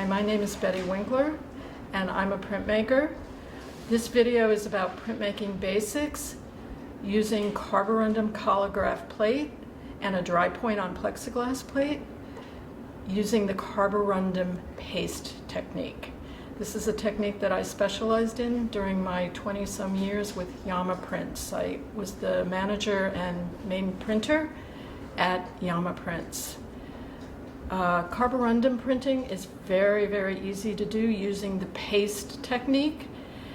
Hi, my name is Betty Winkler, and I'm a printmaker. This video is about printmaking basics using Carborundum Collagraph plate and a drypoint on plexiglass plate using the Carborundum paste technique. This is a technique that I specialized in during my 20-some years with Yama Prints. I was the manager and main printer at Yama Prints. Carborundum printing is very, very easy to do using the paste technique,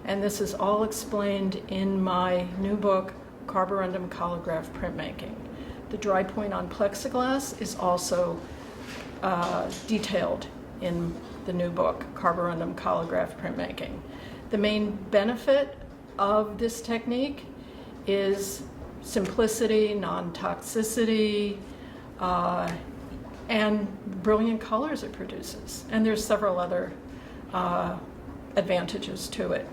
and this is all explained in my new book, Carborundum Collagraph Printmaking. The dry point on plexiglass is also detailed in the new book, Carborundum Collagraph Printmaking. The main benefit of this technique is simplicity, non-toxicity, and brilliant colors it produces. And there's several other advantages to it.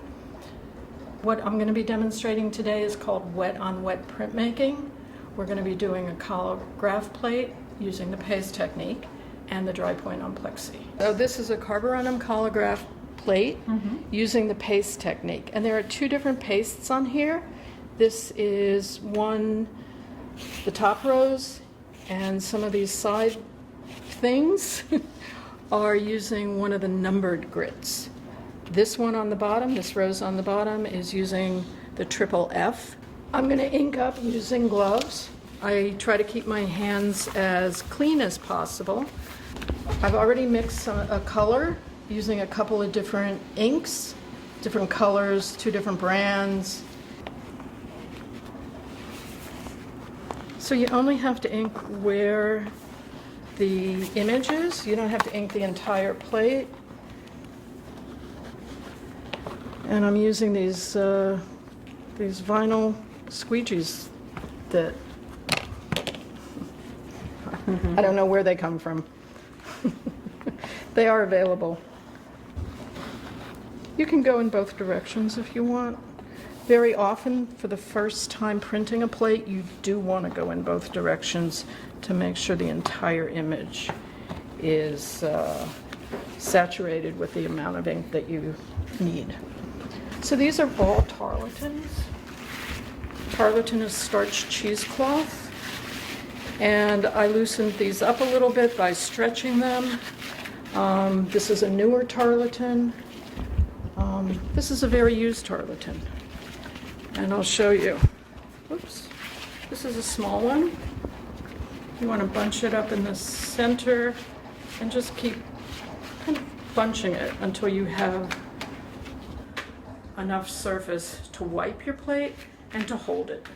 What I'm going to be demonstrating today is called wet-on-wet printmaking. We're going to be doing a collagraph plate using the paste technique and the dry point on plexi. So this is a Carborundum collagraph plate using the paste technique. And there are two different pastes on here. This is one, the top rows, and some of these side things are using one of the numbered grits. This one on the bottom, this rose on the bottom, is using the triple F. I'm going to ink up using gloves. I try to keep my hands as clean as possible. I've already mixed a color using a couple of different inks, different colors, two different brands. So you only have to ink where the image is. You don't have to ink the entire plate. And I'm using these vinyl squeegees that I don't know where they come from. They are available. You can go in both directions if you want. Very often, for the first time printing a plate, you do want to go in both directions to make sure the entire image is saturated with the amount of ink that you need. So these are all tarletans. Tarletan is starched cheesecloth. And I loosened these up a little bit by stretching them. This is a newer tarletan. This is a very used tarletan. And I'll show you. Oops. This is a small one. You want to bunch it up in the center and just keep kind of bunching it until you have enough surface to wipe your plate and to hold it.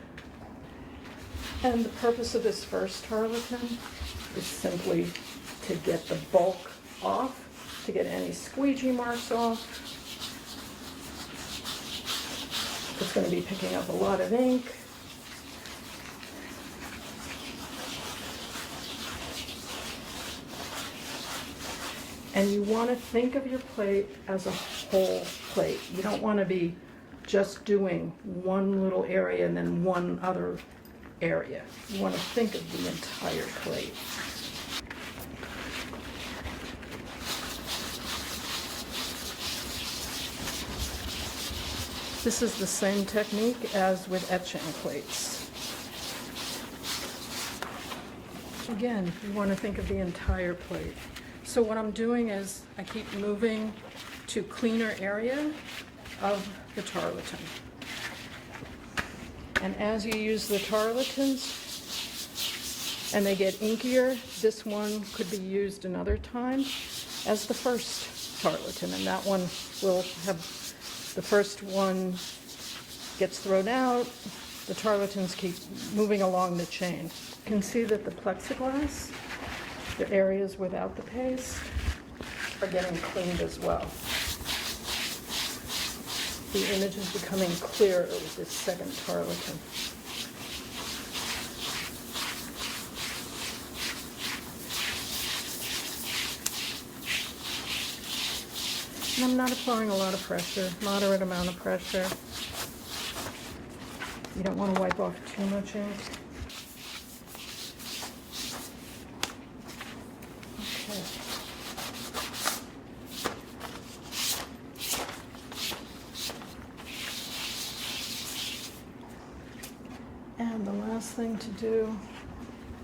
And the purpose of this first tarletan is simply to get the bulk off, to get any squeegee marks off. It's going to be picking up a lot of ink. And you want to think of your plate as a whole plate. You don't want to be just doing one little area and then one other area. You want to think of the entire plate. This is the same technique as with etching plates. Again, you want to think of the entire plate. So what I'm doing is I keep moving to cleaner area of the tarletan. And as you use the tarletans and they get inkier, this one could be used another time as the first tarletan, and that one will have, the first one gets thrown out, the tarletans keep moving along the chain. You can see that the plexiglass, the areas without the paste, are getting cleaned as well. The image is becoming clearer with this second tarletan. And I'm not applying a lot of pressure, moderate amount of pressure. You don't want to wipe off too much ink. Okay. And the last thing to do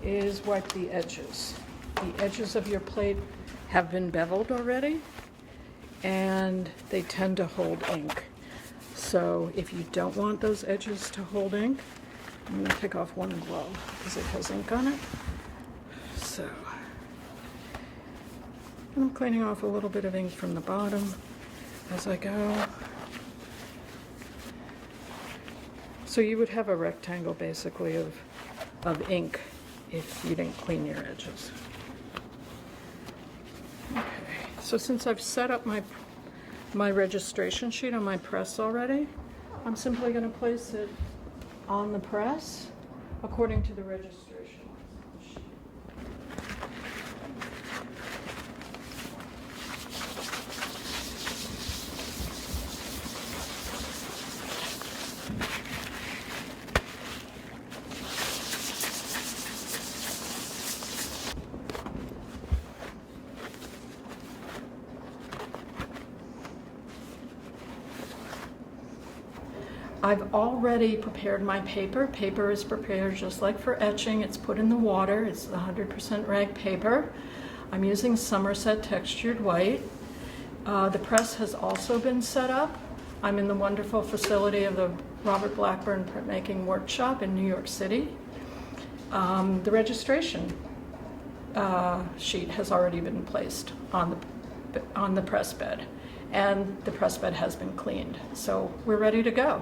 is wipe the edges. The edges of your plate have been beveled already, and they tend to hold ink. So if you don't want those edges to hold ink, I'm going to pick off one glove because it has ink on it. So I'm cleaning off a little bit of ink from the bottom as I go. So you would have a rectangle basically of ink if you didn't clean your edges. Okay, so since I've set up my registration sheet on my press already, I'm simply going to place it on the press according to the registration sheet. I've already prepared my paper. Paper is prepared just like for etching. It's put in the water. It's 100% rag paper. I'm using Somerset textured white. The press has also been set up. I'm in the wonderful facility of the Robert Blackburn Printmaking Workshop in New York City. The registration sheet has already been placed on the press bed, and the press bed has been cleaned. So we're ready to go.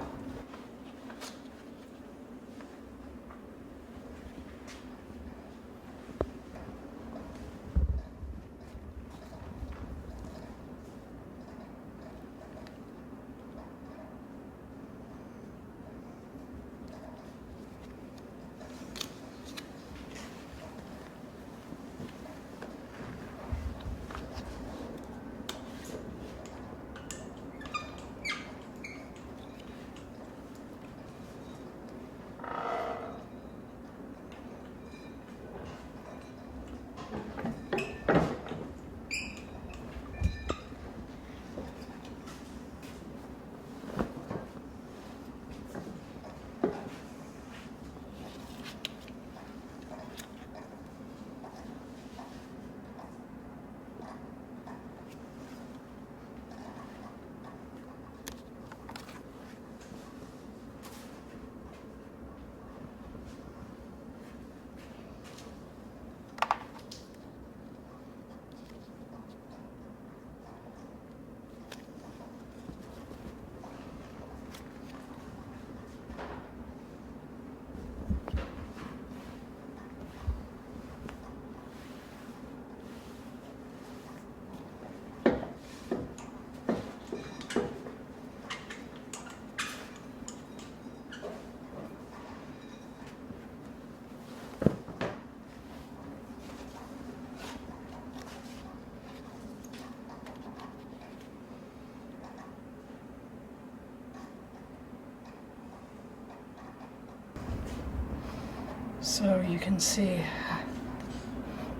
So you can see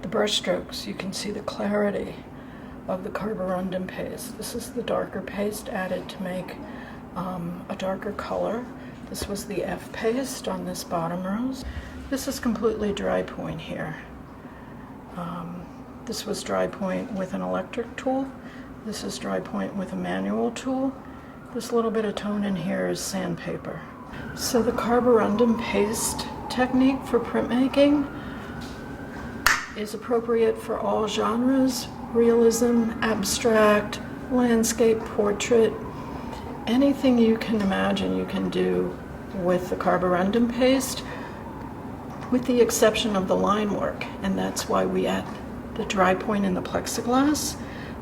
the brush strokes, you can see the clarity of the carborundum paste. This is the darker paste added to make a darker color. This was the F paste on this bottom rose. This is completely dry point here. This was dry point with an electric tool. This is dry point with a manual tool. This little bit of tone in here is sandpaper. So the carborundum paste technique for printmaking is appropriate for all genres: realism, abstract, landscape, portrait. Anything you can imagine you can do with the carborundum paste, with the exception of the line work, and that's why we add the dry point in the plexiglass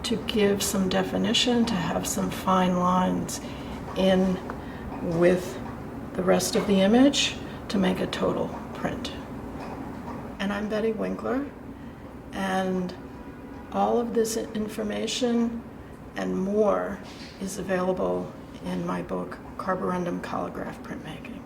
to give some definition, to have some fine lines in with the rest of the image to make a total print. And I'm Betty Winkler, and all of this information and more is available in my book, Carborundum Collagraph Printmaking.